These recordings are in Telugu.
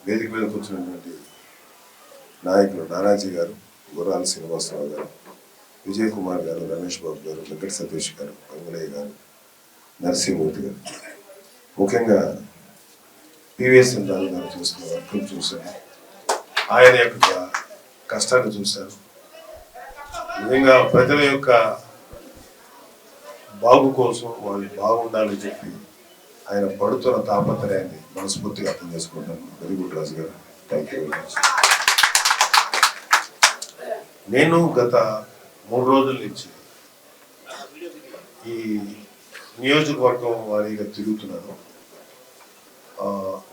వేదిక మీద కూర్చున్నటువంటి నాయకులు నానాజీ గారు, గుర్రాల శ్రీనివాసరావు గారు, విజయ్ కుమార్ గారు, రమేష్ బాబు గారు, వెంకట సతీష్ గారు, అంగులయ్య గారు, నరసింహమూర్తి గారు, ముఖ్యంగా పివిఎస్ రాజు గారు చూస్తున్న వర్క్ను చూశాను. ఆయన యొక్క కష్టాన్ని చూశారు. నిజంగా ప్రజల యొక్క బాగు కోసం వాళ్ళు బాగుండాలని చెప్పి ఆయన పడుతున్న తాపత్రయాన్ని మనస్ఫూర్తిగా అర్థం చేసుకుంటాను. వెరీ గుడ్ రాజు గారు, థ్యాంక్ యూ వెరీ మచ్. నేను గత 3 రోజుల నుంచి ఈ నియోజకవర్గం వారీగా తిరుగుతున్నాను.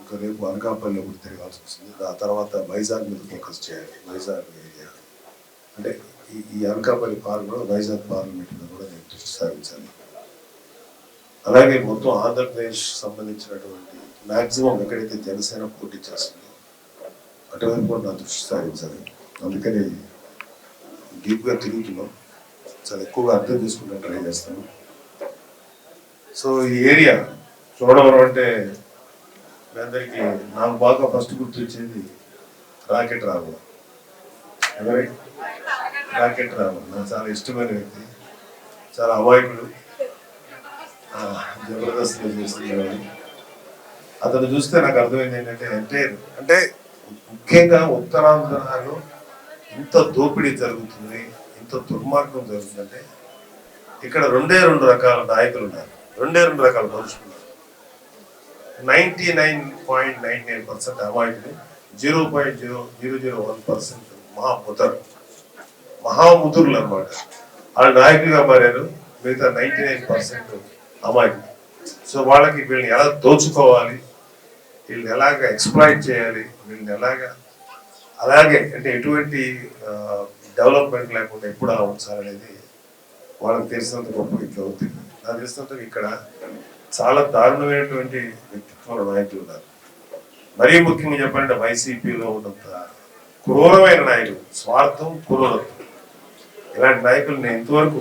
ఇంకా రేపు అనకాపల్లి ఒకటి తిరగాల్సి వస్తుంది. ఆ తర్వాత వైజాగ్ మీద ఫోకస్ చేయాలి. వైజాగ్ ఏరియా అంటే ఈ అనకాపల్లి పార్లమెంట్, వైజాగ్ పార్లమెంట్ మీద కూడా నేను దృష్టి సారించాలి. అలాగే మొత్తం ఆంధ్రప్రదేశ్ సంబంధించినటువంటి మ్యాక్సిమం ఎక్కడైతే జనసేన పోటీ చేస్తుందో అటువైపు కూడా నా దృష్టి సారించాలి. అందుకని డీప్గా తిరుగుతున్నాం. చాలా ఎక్కువగా అర్థం చేసుకుంటూ ట్రై చేస్తాను. సో ఈ ఏరియా చూడవరం అంటే మీ అందరికీ నాకు బాగా ఫస్ట్ గుర్తొచ్చేది రాకెట్ రావు. ఎవరి రాకెట్ రావు నాకు చాలా ఇష్టమైన వ్యక్తి, చాలా అమాయకుడు, జబర్దస్త్గా చేస్తున్నాడు. అతను చూస్తే నాకు అర్థమైంది ఏంటంటే అంటే ముఖ్యంగా ఉత్తరాంధ్రలో ఇంత దోపిడీ జరుగుతుంది, ఇంత దుర్మార్గం జరుగుతుందంటే ఇక్కడ 2 రకాల నాయకులు ఉన్నారు, 2 రకాల మనుషులు ఉన్నారు. 99.99% అమాయకులు, 0.001% మహాముదురులు అన్నమాట. వాళ్ళు నాయకులుగా మారారు. మిగతా 99% అమాయకులు. సో వాళ్ళకి వీళ్ళని ఎలా దోచుకోవాలి, వీళ్ళని ఎలాగ ఎక్స్ప్లాయిట్ చేయాలి, వీళ్ళని ఎలాగా అలాగే అంటే ఎటువంటి డెవలప్మెంట్ లేకుండా ఎప్పుడు అలా ఉంచాలనేది వాళ్ళకి తెలిసినంత గొప్ప వ్యక్తి అవుతుంది. నాకు తెలిసినంత ఇక్కడ చాలా దారుణమైనటువంటి వ్యక్తిత్వాల నాయకులు ఉన్నారు. మరీ ముఖ్యంగా చెప్పాలంటే వైసీపీలో ఉన్నంత క్రూరమైన నాయకులు, స్వార్థం, క్రూరత్వం, ఇలాంటి నాయకులు నేను ఇంతవరకు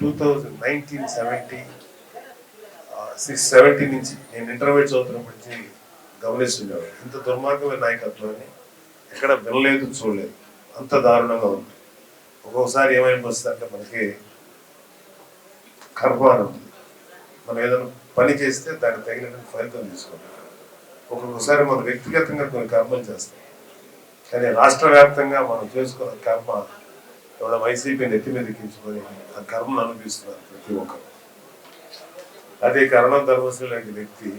1970 నుంచి నేను ఇంటర్మీడియట్ చదువుతున్నప్పటి నుంచి గమనిస్తున్నాను. ఇంత దుర్మార్గమైన నాయకత్వాన్ని ఎక్కడ వినలేదు, చూడలేదు. అంత దారుణంగా ఉంది. ఒక్కొక్కసారి ఏమైపోతుంది అంటే మనకి కర్మానం ఉంది. మనం ఏదైనా పని చేస్తే దానికి తగిన ఫలితం తీసుకుంటాం. ఒక్కొక్కసారి మనం వ్యక్తిగతంగా కొన్ని కర్మలు చేస్తాం, కానీ రాష్ట్ర వ్యాప్తంగా మనం చేసుకున్న కర్మ ఎవడ వైసీపీ నెత్తి మీద ఎక్కించుకొని ఆ కర్మను అనుభవిస్తున్నారు ప్రతి ఒక్కరు. అదే కరణం ధర్మశ్రీ లాంటి వ్యక్తి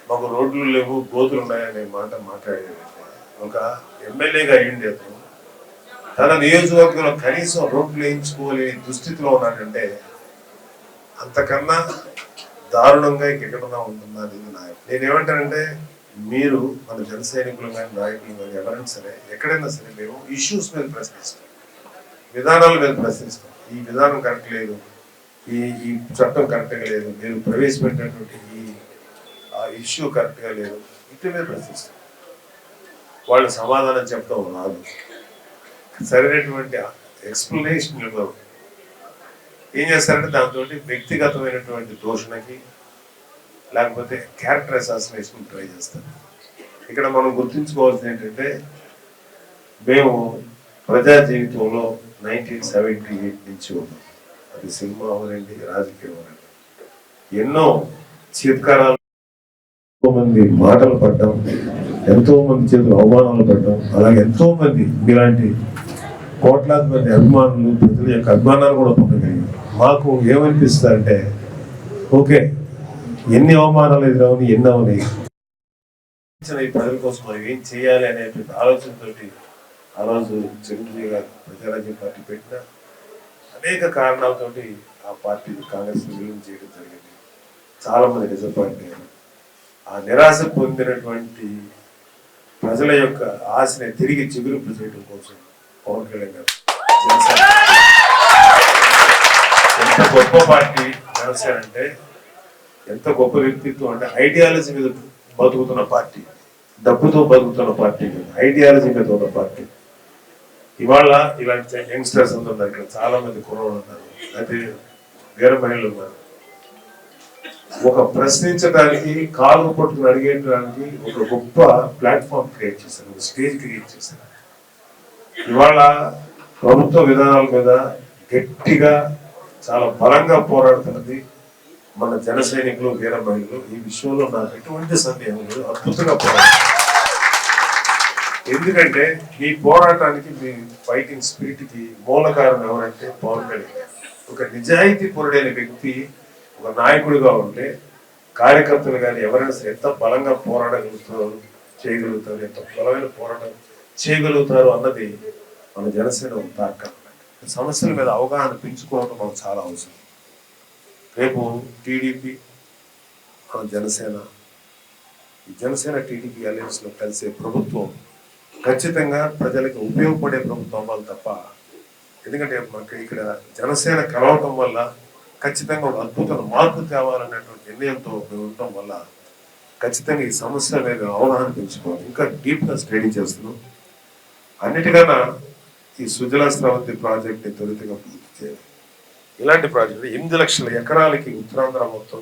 మాకు రోడ్లు లేవు, గోతులు ఉన్నాయనే మాట మాట్లాడేది. ఒక ఎమ్మెల్యేగా అయ్యింది అతను తన నియోజకవర్గంలో కనీసం రోడ్లు వేయించుకోలేని దుస్థితిలో ఉన్నాడంటే అంతకన్నా దారుణంగా ఎక్కడన్నా ఉంటుందా అనేది నేనేమంటానంటే, మీరు మన జన సైనికులు కానీ నాయకులు కానీ ఎవరైనా సరే ఎక్కడైనా సరే మేము ఇష్యూస్ మీద ప్రశ్నిస్తాం, విధానాల మీద ప్రశ్నిస్తాం. ఈ విధానం కరెక్ట్ లేదు, ఈ చట్టం కరెక్ట్గా లేదు, మీరు ప్రవేశపెట్టినటువంటి ఈ ఇష్యూ కరెక్ట్గా లేదు, ఇట్ల మీద ప్రశ్నిస్తాం. వాళ్ళు సమాధానం చెప్పడం రాదు, సరైనటువంటి ఎక్స్ప్లెనేషన్ ఇవ్వరు. ఏం చేస్తారంటే దాంతో వ్యక్తిగతమైనటువంటి దూషణకి లేకపోతే క్యారెక్టర్ అసాసినేషన్ ట్రై చేస్తారు. ఇక్కడ మనం గుర్తుంచుకోవాల్సింది ఏంటంటే, మేము ప్రజా జీవితంలో 1978 నుంచి ఉన్నాం. అది సినిమా అవనండి, రాజకీయం అవనండి, ఎన్నో చీత్కారాలు, ఎంతో మంది మాటలు పడ్డాం, ఎంతో మంది చేతులు అవమానాలు పడ్డాం. అలాగే ఎంతో మంది ఇలాంటి కోట్లాది మంది అభిమానులు, ప్రజల యొక్క అభిమానాలు కూడా పొందగలిగాం. మాకు ఏమనిపిస్తుంది అంటే, ఓకే ఎన్ని అవమానాలు ఎదురవని ఎన్ని అవనాయి ఈ ప్రజల కోసం మనం ఏం చేయాలి అనేటువంటి ఆలోచనతోటి ఆ రోజు చిరంజీవి గారు ప్రజారాజ్యం పార్టీ పెట్టిన అనేక కారణాలతోటి ఆ పార్టీ కాంగ్రెస్ విలీనం చేయడం జరిగింది. చాలా మంది డిసప్పాయింట్ అయ్యారు. ఆ నిరాశ పొందినటువంటి ప్రజల యొక్క ఆశని తిరిగి చిగురింపు చేయడం కోసం పవన్ కళ్యాణ్ గారు ఎంత గొప్ప పార్టీ జనసేన అంటే, ఎంత గొప్ప వ్యక్తిత్వం అంటే, ఐడియాలజీ మీద బతుకుతున్న పార్టీ, డబ్బుతో బతుకుతున్న పార్టీ, ఐడియాలజీ మీద ఉన్న పార్టీ. ఇవాళ ఇలాంటి యంగ్స్టర్స్ ఉన్నారు, ఇక్కడ చాలా మంది కుర్రోళ్ళు ఉన్నారు, అయితే వేరే మహిళలు ఉన్నారు. ఒక ప్రశ్నించడానికి, కాలు పట్టుకుని అడిగేయడానికి ఒక గొప్ప ప్లాట్ఫామ్ క్రియేట్ చేశారు, ఒక స్టేజ్ క్రియేట్ చేశారు. ఇవాళ ప్రభుత్వ విధానాల మీద గట్టిగా చాలా బలంగా పోరాడుతున్నది మన జన సైనికులు, వీర మహిళలు. ఈ విషయంలో నాకు ఎటువంటి సందేహం లేదు, అద్భుతంగా పోరాడు. ఎందుకంటే మీ పోరాటానికి, మీ ఫైటింగ్ స్పిరిట్ కి మూల కారణం ఎవరంటే పవన్ కళ్యాణ్. ఒక నిజాయితీ పరుడైన వ్యక్తి ఒక నాయకుడిగా ఉంటే కార్యకర్తలు కానీ ఎవరైనా సరే ఎంత బలంగా పోరాడగలుగుతారు, చేయగలుగుతారు, ఎంత బలమైన పోరాటం చేయగలుగుతారు అన్నది మన జనసేన తార్కం. సమస్యల మీద అవగాహన పెంచుకోవడం మనకు చాలా అవసరం. రేపు టీడీపీ, మన జనసేన టీడీపీ అలయన్స్ లో కలిసే ప్రభుత్వం ఖచ్చితంగా ప్రజలకు ఉపయోగపడే ప్రభుత్వం అవ్వాలి తప్ప, ఎందుకంటే మనకి ఇక్కడ జనసేన కలవటం వల్ల ఖచ్చితంగా ఒక అద్భుతమైన మార్పు తేవాలనేటువంటి నిర్ణయంతో మేము ఉండటం వల్ల ఖచ్చితంగా ఈ సమస్య మీద అవగాహన పెంచుకోవాలి. ఇంకా డీప్గా స్టడీ చేస్తున్నాం. అన్నిటికన్నా ఈ సుజలా స్రవంతి ప్రాజెక్ట్ని త్వరితగా పూర్తి చేయాలి. ఇలాంటి ప్రాజెక్టు 8 లక్షల ఎకరాలకి ఉత్తరాంధ్ర మొత్తం,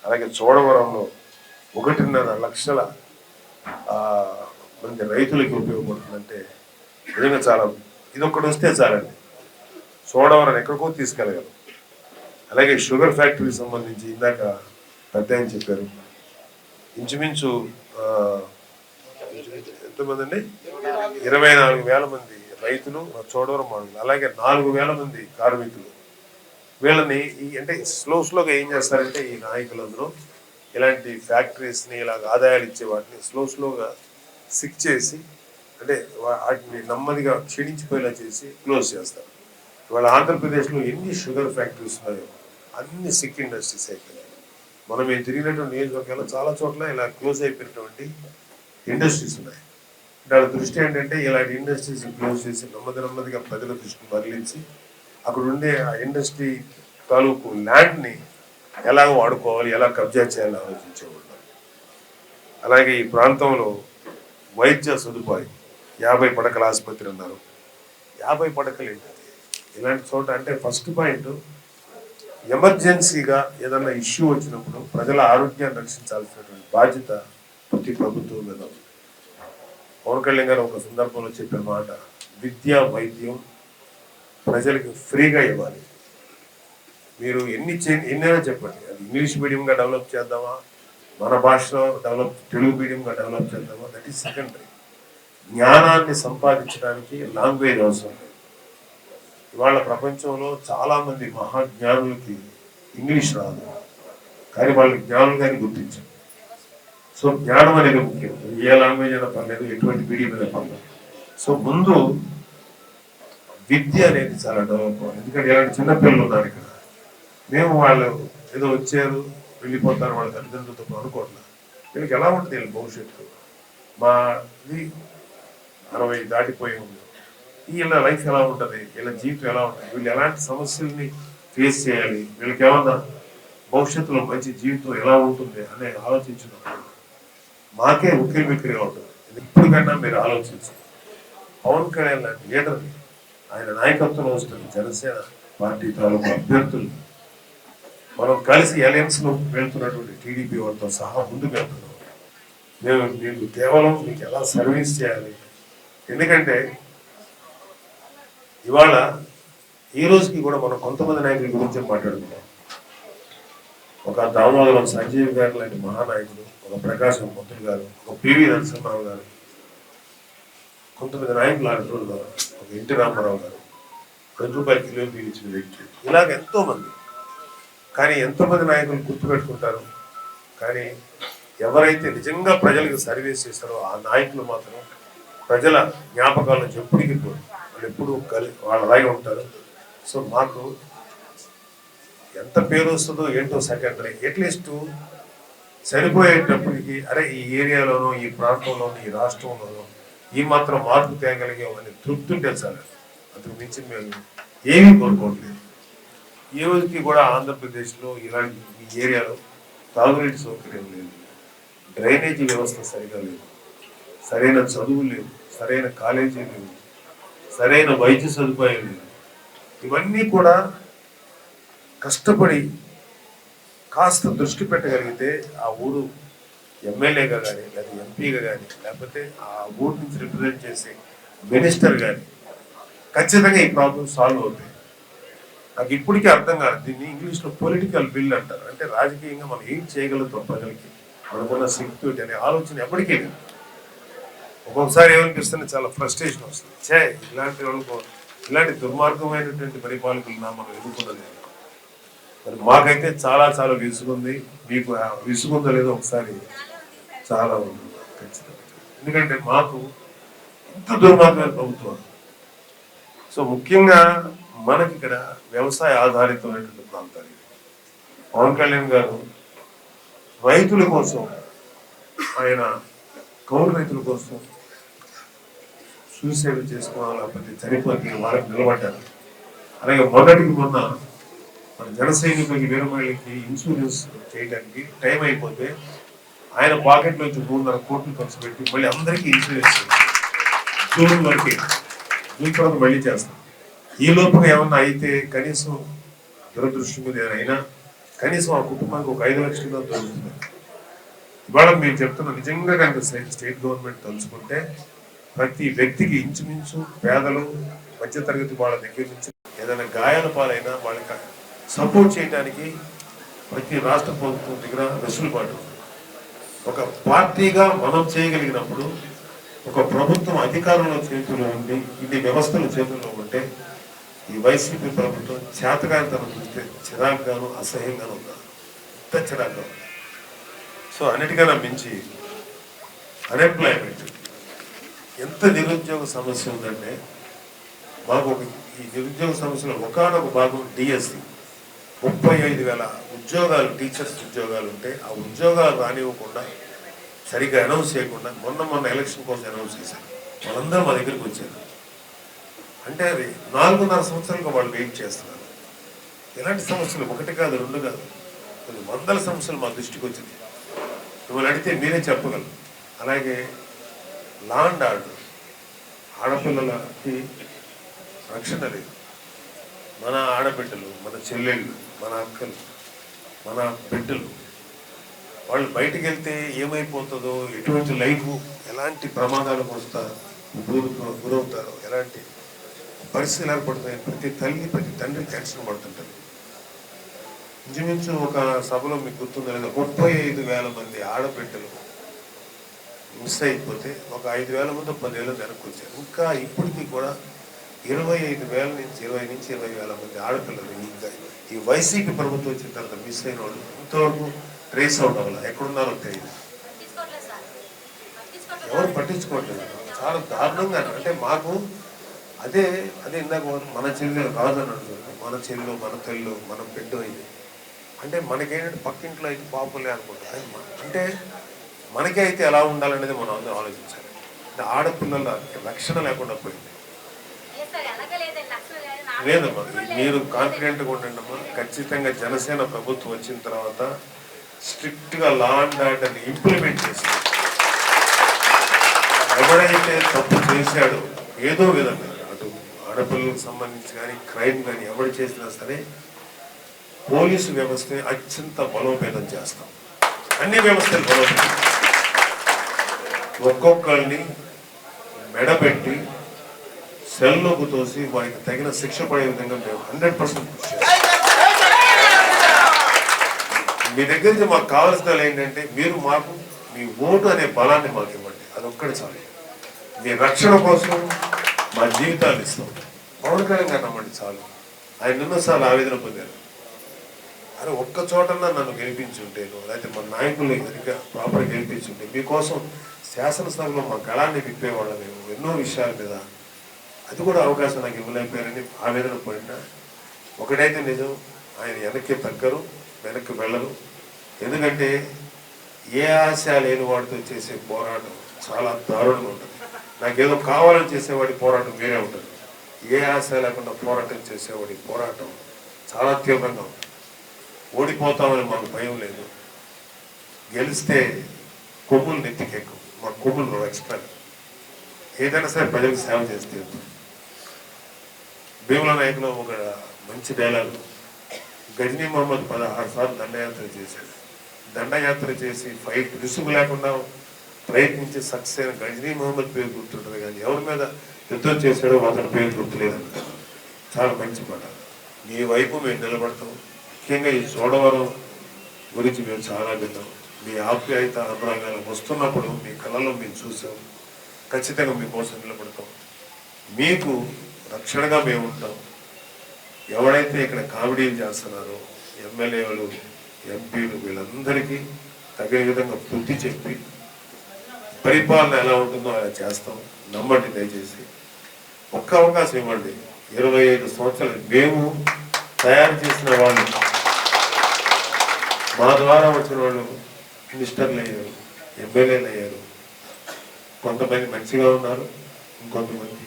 అలాగే చోడవరంలో 1.5 లక్షల మంది రైతులకి ఉపయోగపడుతుందంటే నిజంగా చాలా, ఇది ఒక్కటి వస్తే చాలండి, చోడవరం ఎక్కడికో తీసుకెళ్ళగలం. అలాగే షుగర్ ఫ్యాక్టరీకి సంబంధించి ఇందాక పెద్ద ఆయన చెప్పారు, ఇంచుమించు ఎంతమంది అండి, 24,000 మంది రైతులు చోడవరం మండలం, అలాగే 4,000 మంది కార్మికులు. వీళ్ళని అంటే స్లోగా ఏం చేస్తారంటే ఈ నాయకులందరూ ఇలాంటి ఫ్యాక్టరీస్ని, ఇలాగ ఆదాయాలు ఇచ్చే వాటిని స్లోగా సిక్ చేసి, అంటే వాటిని నెమ్మదిగా క్షీణించిపోయేలా చేసి క్లోజ్ చేస్తారు. ఇవాళ ఆంధ్రప్రదేశ్లో ఎన్ని షుగర్ ఫ్యాక్టరీస్ ఉన్నాయో అన్ని సిక్ ఇండస్ట్రీస్ అయిపోయాయి. మనం మేము తిరిగినటువంటి నియోజకవర్గాల్లో చాలా చోట్ల ఇలా క్లోజ్ అయిపోయినటువంటి ఇండస్ట్రీస్ ఉన్నాయి. వాళ్ళ దృష్టి ఏంటంటే ఇలాంటి ఇండస్ట్రీస్ క్లోజ్ చేసి నెమ్మదిగా ప్రజల దృష్టిని మరలించి అక్కడ ఉండే ఆ ఇండస్ట్రీ తాలూకు ల్యాండ్ని ఎలా వాడుకోవాలి, ఎలా కబ్జా చేయాలని ఆలోచించేవాళ్ళు. అలాగే ఈ ప్రాంతంలో వైద్య సదుపాయం 50 పడకల ఆసుపత్రి అన్నారు. 50 పడకలు ఏంటది? ఇలాంటి చోట అంటే ఫస్ట్ పాయింట్, ఎమర్జెన్సీగా ఏదన్నా ఇష్యూ వచ్చినప్పుడు ప్రజల ఆరోగ్యాన్ని రక్షించాల్సినటువంటి బాధ్యత ప్రతి ప్రభుత్వం మీద ఉంది. పవన్ కళ్యాణ్ గారు ఒక సందర్భంలో చెప్పిన మాట, విద్య వైద్యం ప్రజలకు ఫ్రీగా ఇవ్వాలి. మీరు ఎన్నైనా చెప్పండి, అది ఇంగ్లీష్ మీడియంగా డెవలప్ చేద్దామా, మన భాషలో తెలుగు మీడియంగా డెవలప్ చేద్దామా, దట్ ఈస్ సెకండరీ. జ్ఞానాన్ని సంపాదించడానికి లాంగ్వేజ్ అవసరం. ఇవాళ ప్రపంచంలో చాలామంది మహాజ్ఞానులకి ఇంగ్లీష్ రాదు, కానీ వాళ్ళు జ్ఞానులుగానే గుర్తించారు. సో జ్ఞానం అనేది ముఖ్యం. ఏ లాంగ్వేజ్ అయినా పర్లేదు, ఎటువంటి మీడియం అయినా పర్లేదు. సో ముందు విద్య అనేది చాలా డెవలప్ అవ్వాలి. ఎందుకంటే ఇలాంటి చిన్నపిల్లలు ఉన్నారు ఇక్కడ, మేము వాళ్ళు ఏదో వచ్చారు వెళ్ళిపోతారు వాళ్ళ తల్లిదండ్రులతో అనుకోవట్లేదు. వీళ్ళకి ఎలా ఉంటుంది వీళ్ళ భవిష్యత్తు? మాది 60 దాటిపోయి ఉంది, వీళ్ళ లైఫ్ ఎలా ఉంటుంది, వీళ్ళ జీవితం ఎలా ఉంటుంది, వీళ్ళు ఎలాంటి సమస్యల్ని ఫేస్ చేయాలి, వీళ్ళకి ఏమన్నా భవిష్యత్తులో మంచి జీవితం ఎలా ఉంటుంది అనే ఆలోచించినప్పుడు మాకే ఉక్కిరిబిక్కిరిగా ఉంటుంది. ఇప్పటికైనా మీరు ఆలోచించి పవన్ కళ్యాణ్ లాంటి లీడర్ని, ఆయన నాయకత్వంలో వస్తున్న జనసేన పార్టీ తాలూకు అభ్యర్థులు మనం కలిసి అలయన్స్లో వెళ్తున్నటువంటి టీడీపీ వాళ్ళతో సహా ముందుకు వెళ్తున్నాం. మేము మీకు కేవలం మీకు ఎలా సర్వీస్ చేయాలి. ఎందుకంటే ఇవాళ ఈ రోజుకి కూడా మనం కొంతమంది నాయకుల గురించి మాట్లాడుతున్నాం. ఒక దామోదరం సంజీవ్ గారు లాంటి మహానాయకుడు, ఒక ప్రకాశం పంతులు గారు, ఒక పివి నరసింహరావు గారు, కొంతమంది నాయకులు ఆడుతున్నారు గారు, ఒక ఎన్టీ రామారావు గారు, ₹10 కిలో ఇచ్చిన వ్యక్తి, ఇలాగ ఎంతో మంది. కానీ ఎంతోమంది నాయకులు గుర్తుపెట్టుకుంటారు, కానీ ఎవరైతే నిజంగా ప్రజలకు సర్వీస్ చేస్తారో ఆ నాయకులు మాత్రం ప్రజల జ్ఞాపకాలను ఎప్పటికీ పోరు. వాళ్ళు ఎప్పుడు వాళ్ళలాగే ఉంటారు. సో మాకు ఎంత పేరు వస్తుందో ఏంటో సెకండరీ, అట్లీస్ట్ చనిపోయేటప్పటికి అరే ఈ ఏరియాలోనో ఈ ప్రాంతంలోనో ఈ రాష్ట్రంలోనో ఈ మాత్రం మార్పు తేగలిగామని తృప్తి ఉంటే చాలు. అంతకు మించి మేము ఏమీ కోరుకోవట్లేదు. ఈ రోజుకి కూడా ఆంధ్రప్రదేశ్లో ఇలాంటి ఈ ఏరియాలో తాగునీటి సౌకర్యం లేదు, డ్రైనేజీ వ్యవస్థ సరిగా లేదు, సరైన చదువు లేదు, సరైన కాలేజీ లేవు, సరైన వైద్య సదుపాయం లేదు. ఇవన్నీ కూడా కష్టపడి కాస్త దృష్టి పెట్టగలిగితే ఆ ఊరు ఎమ్మెల్యేగా కానీ లేదా ఎంపీగా కానీ లేకపోతే ఆ ఊరు నుంచి రిప్రజెంట్ చేసే మినిస్టర్ కానీ ఖచ్చితంగా ఈ ప్రాబ్లం సాల్వ్ అవుతాయి. నాకు ఇప్పటికీ అర్థం కాదు. దీన్ని ఇంగ్లీష్లో పొలిటికల్ బిల్ అంటారు. అంటే రాజకీయంగా మనం ఏం చేయగలుగుతాం ప్రజలకి, మనకున్న సెక్యూరిటీ అనే ఆలోచన ఎప్పటికీ లేదు. ఒక్కొక్కసారి ఏమనిపిస్తుంది, చాలా ఫ్రస్ట్రేషన్ వస్తుంది. ఇలాంటి వాళ్ళకు ఇలాంటి దుర్మార్గమైనటువంటి పరిపాలకులు మనం ఎదుర్కొన్నది. మరి మాకైతే చాలా చాలా విసుగుంది. మీకు విసుగుందో లేదో ఒకసారి చాలా ఉంటుంది ఖచ్చితంగా. ఎందుకంటే మాకు ఇంత దుర్మార్గమైన ప్రభుత్వం. సో ముఖ్యంగా మనకి ఇక్కడ వ్యవసాయ ఆధారితమైనటువంటి ప్రాంతాలు. పవన్ కళ్యాణ్ గారు రైతుల కోసం, ఆయన కౌలు రైతుల కోసం సూసైడ్ చేసుకోవాలి, లేకపోతే చనిపోతే వాళ్ళకి నిలబడ్డారు. అలాగే మొన్న మన జన సైనికులకి వీరమహిళకి ఇన్సూరెన్స్ చేయడానికి టైం అయిపోతే ఆయన పాకెట్లో నుంచి 3.5 కోట్లు ఖర్చు పెట్టి మళ్ళీ అందరికీ ఇన్సూరెన్స్ జూన్ వరకే, జూన్ తర్వాత మళ్ళీ చేస్తాం. ఈ లోపుగా ఏమన్నా అయితే కనీసం దురదృష్టం మీద అయినా కనీసం ఆ కుటుంబానికి ఒక 5 లక్షలు దొరుకుతుంది. ఇవాళ మేము చెప్తున్నా, నిజంగా కనుక స్టేట్ గవర్నమెంట్ తలుచుకుంటే ప్రతి వ్యక్తికి ఇంచుమించు పేదలు మధ్యతరగతి వాళ్ళ దగ్గర నుంచి ఏదైనా గాయాల పాలైనా వాళ్ళకి సపోర్ట్ చేయడానికి ప్రతి రాష్ట్ర ప్రభుత్వం దగ్గర వెసులుబాటు. ఒక పార్టీగా మనం చేయగలిగినప్పుడు, ఒక ప్రభుత్వం అధికారంలో చేతుల్లో ఉండి ఇన్ని వ్యవస్థల చేతుల్లో ఉంటే ఈ వైసీపీ ప్రభుత్వం చేతగానితనం చూస్తే చిరాకుగాను అసహ్యంగాను ఉన్నారు. ఎంత చిరాకుగా. సో అన్నిటికన్నా మించి అన్ఎంప్లాయ్మెంట్, ఎంత నిరుద్యోగ సమస్య ఉందంటే మాకు ఈ నిరుద్యోగ సమస్యలో ఒకనొక భాగం డిఎస్సి 35,000 ఉద్యోగాలు, టీచర్స్ ఉద్యోగాలు ఉంటే ఆ ఉద్యోగాలు రానివ్వకుండా, సరిగ్గా అనౌన్స్ చేయకుండా మొన్న ఎలక్షన్ కోసం అనౌన్స్ చేశారు. వాళ్ళందరూ మా దగ్గరికి వచ్చారు. అంటే అది 4.5 సంవత్సరాలుగా వాళ్ళు వెయిట్ చేస్తున్నారు. ఎలాంటి సమస్యలు, 1 కాదు 2 కాదు, కొన్ని వందల సమస్యలు మా దృష్టికి వచ్చింది. మిమ్మల్ని అడిగితే మీరే చెప్పగలరు. అలాగే లా అండ్ ఆర్డర్, ఆడపిల్లలకి రక్షణ లేదు. మన ఆడబిడ్డలు, మన చెల్లెళ్ళు, మన అక్కలు, మన బిడ్డలు వాళ్ళు బయటికి వెళ్తే ఏమైపోతుందో, ఎటువంటి లైఫ్, ఎలాంటి ప్రమాదాలకు వస్తారు, గురవుతారో, ఎలాంటి పరిస్థితులు ఏర్పడుతున్నాయి ప్రతి తల్లి ప్రతి తండ్రి టెన్షన్ పడుతుంటారు. ఇంచుమించు ఒక సభలో మీకు గుర్తుందా లేదా, 35,000 మంది ఆడబిడ్డలు మిస్ అయిపోతే ఒక 5,000 మంది 10,000 వెనక్కి వచ్చారు. ఇంకా ఇప్పటికీ కూడా 25,000 నుంచి 20,000 మంది ఆడపిల్లలు ఈ వైసీపీ ప్రభుత్వం వచ్చిన తర్వాత మిస్ అయిన వాళ్ళు ఇంతవరకు ట్రేస్ అవుట్ అవ్వాలి. ఎక్కడున్నారో తెలియదు, ఎవరు పట్టించుకోవట్లేదు. చాలా దారుణంగా. అంటే మాకు అదే ఇందాక మన చెల్లెలు కాదని అంటున్నారు. మన చెల్లు, మన తెల్లు, మన బిడ్డ ఇది అంటే మనకేంటంటే పక్కింట్లో అయితే పాపులే అనుకుంటారు. అంటే మనకే అయితే ఎలా ఉండాలనేది మనం అందరూ ఆలోచించాలి. అంటే ఆడపిల్లల రక్షణ లేకుండా పోయింది. లేదమ్మా, మీరు కాన్ఫిడెంట్గా ఉండండమ్మా. ఖచ్చితంగా జనసేన ప్రభుత్వం వచ్చిన తర్వాత స్ట్రిక్ట్గా లా అండ్ ఆర్డర్ని ఇంప్లిమెంట్ చేసి ఎవరైతే తప్పు చేశాడో ఏదో విధంగా, అటు ఆడపిల్లలకు సంబంధించి కానీ క్రైమ్ కానీ ఎవరు చేసినా సరే పోలీసు వ్యవస్థని అత్యంత బలోపేతం చేస్తాం. అన్ని వ్యవస్థలు బలోపేతం, ఒక్కొక్కరిని మెడబెట్టి సెల్లోకి తోసి వారికి తగిన శిక్ష పడే విధంగా మేము 100% కృషి చేస్తాం. మీ దగ్గర నుంచి మాకు కావాల్సిన ఏంటంటే మీరు మాకు మీ ఓటు అనే బలాన్ని మాకు ఇవ్వండి. అదొక్కటి చాలు. మీ రక్షణ కోసం మా జీవితాలు ఇస్తాం. పవన్ కళ్యాణ్ గారు నమ్మండి చాలు. ఆయన ఎన్నోసార్లు ఆవేదన పొందారు. అని ఒక్క చోటన్నా నన్ను గెలిపించుంటేను, లేకపోతే మన నాయకులు ఇంకా ప్రాపర్గా గెలిపించుంటే మీకోసం శాసనసభలో మా గళాన్ని విప్పేవాళ్ళం మేము ఎన్నో విషయాల మీద. అది కూడా అవకాశం నాకు ఇవ్వలేకపోయారని ఆవేదన పడినా, ఒకటైతే నిజం, ఆయన వెనక్కి తగ్గరు, వెనక్కి వెళ్ళరు. ఎందుకంటే ఏ ఆశ లేని వాడితో చేసే పోరాటం చాలా దారుణంగా ఉంటుంది. నాకేదో కావాలని చేసేవాడి పోరాటం వేరే ఉంటుంది. ఏ ఆశ లేకుండా పోరాటం చేసేవాడి పోరాటం చాలా తీవ్రంగా ఉంటుంది. ఓడిపోతామని మాకు భయం లేదు, గెలిస్తే కొమ్ములు నెత్తికెక్కు, మా కొమ్ములు ఎక్స్ట్రా. ఏదైనా సరే ప్రజలకు సేవ చేస్తే. భీముల నాయకులు ఒక మంచి డైలాగ్, గజనీ మహమ్మద్ 16 సార్లు దండయాత్ర చేశాడు. దండయాత్ర చేసి ఫైట్ విసుగు లేకుండా ప్రయత్నించి సక్సెస్ అయిన గజనీ మహమ్మద్ పేరు గుర్తుంటుంది, కానీ ఎవరి మీద యుద్ధం చేశాడో అతని పేరు గుర్తులేదంట. చాలా మంచి మాట. మీ వైపు మేము నిలబడతాం. ముఖ్యంగా ఈ చోడవరం గురించి మేము చాలా విన్నాం. మీ ఆప్యాయత అనురాగాలు వస్తున్నప్పుడు మీ కళలో మేము చూసాం. ఖచ్చితంగా మీకోసం నిలబడతాం. మీకు రక్షణగా మేము ఉంటాం. ఎవరైతే ఇక్కడ కామెడీలు చేస్తున్నారో ఎమ్మెల్యేలు, ఎంపీలు, వీళ్ళందరికీ తగిన విధంగా బుద్ధి చెప్పి పరిపాలన ఎలా ఉంటుందో అలా చేస్తాం. నమ్మండి దయచేసి. ఒక్క అవకాశం ఇవ్వండి. 25 సంవత్సరాలు మేము తయారు చేసిన వాళ్ళు, మా ద్వారా వచ్చిన వాళ్ళు మినిస్టర్లు అయ్యారు, ఎమ్మెల్యేలు అయ్యారు. కొంతమంది మంచిగా ఉన్నారు, ఇంకొంతమంది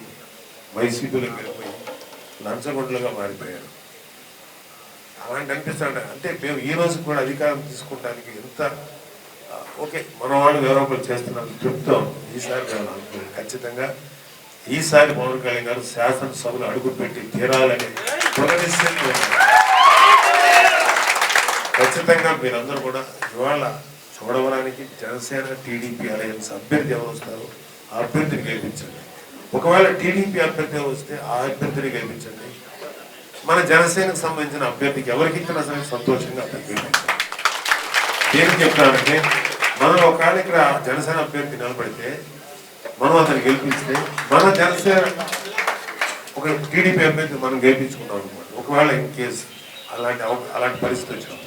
వైసీపీలో వెళ్ళిపోయి లంచగొండలుగా మారిపోయారు. అలాంటి అనిపిస్తాడు. అంటే మేము ఈ రోజు కూడా అధికారం తీసుకుంటానికి ఎంత ఓకే, మన వాళ్ళు ఎవరో చేస్తున్నారు చెప్తాం. ఈసారి మేము అనుకోలేదు. ఖచ్చితంగా ఈసారి పవన్ కళ్యాణ్ గారు శాసనసభలో అడుగు పెట్టి తీరాలని ప్రకటిస్తే ఖచ్చితంగా మీరందరూ కూడా ఇవాళ చూడవడానికి జనసేన టీడీపీ అలయన్స్ అభ్యర్థి ఎవరు వస్తారు ఆ అభ్యర్థిని గెలిపించండి. ఒకవేళ టీడీపీ అభ్యర్థి వస్తే ఆ అభ్యర్థిని గెలిపించండి. మన జనసేనకు సంబంధించిన అభ్యర్థికి ఎవరికి ఇచ్చినా సరే సంతోషంగా అతను గెలిపించండి. దేనికి చెప్తానంటే, మనం ఒకవేళ ఇక్కడ జనసేన అభ్యర్థి నిలబడితే మనం అతను గెలిపిస్తే మన జనసేన ఒక టీడీపీ అభ్యర్థి మనం గెలిపించుకున్నాం అనమాట. ఒకవేళ ఇన్ కేసు అలాంటి పరిస్థితి వచ్చినప్పుడు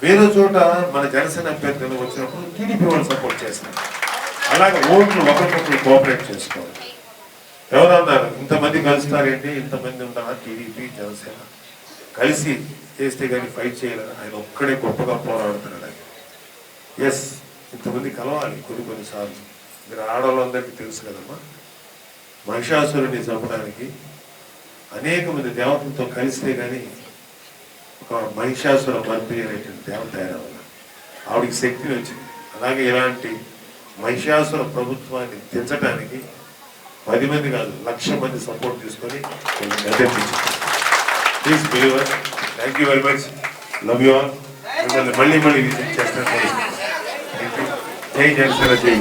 వేరే చోట మన జనసేన అభ్యర్థి వచ్చినప్పుడు టీడీపీ వాళ్ళు సపోర్ట్ చేస్తారు. అలాగే ఓట్లు ఒకరికొకరు కోఆపరేట్ చేసుకోవాలి. ఎవరన్నారు ఇంతమంది కలుస్తారేంటి, ఇంతమంది ఉంటారా, టీడీపీ జనసేన కలిసి చేస్తే కానీ ఫైట్ చేయాలని ఆయన ఒక్కడే గొప్పగా పోరాడుతున్నాడు. ఎస్, ఇంతమంది కలవాలి కొన్నిసార్లు. మీరు ఆడవాళ్ళందరికీ తెలుసు కదమ్మా, మహిషాసురుడిని చంపడానికి అనేక మంది దేవతలతో కలిస్తే కానీ ఒక మహిషాసుర మర్దిని అనేటువంటి దేవత తయారవ్వాలి. ఆవిడికి శక్తిని వచ్చింది. అలాగే ఇలాంటి మహిషాసుర ప్రభుత్వాన్ని దించడానికి 10 మంది కాదు 1,00,000 మంది సపోర్ట్ తీసుకొని please believer. Thank you very much. Love you all. మిమ్మల్ని మళ్ళీ విజిట్ చేస్తాను. జై జనసేన, జై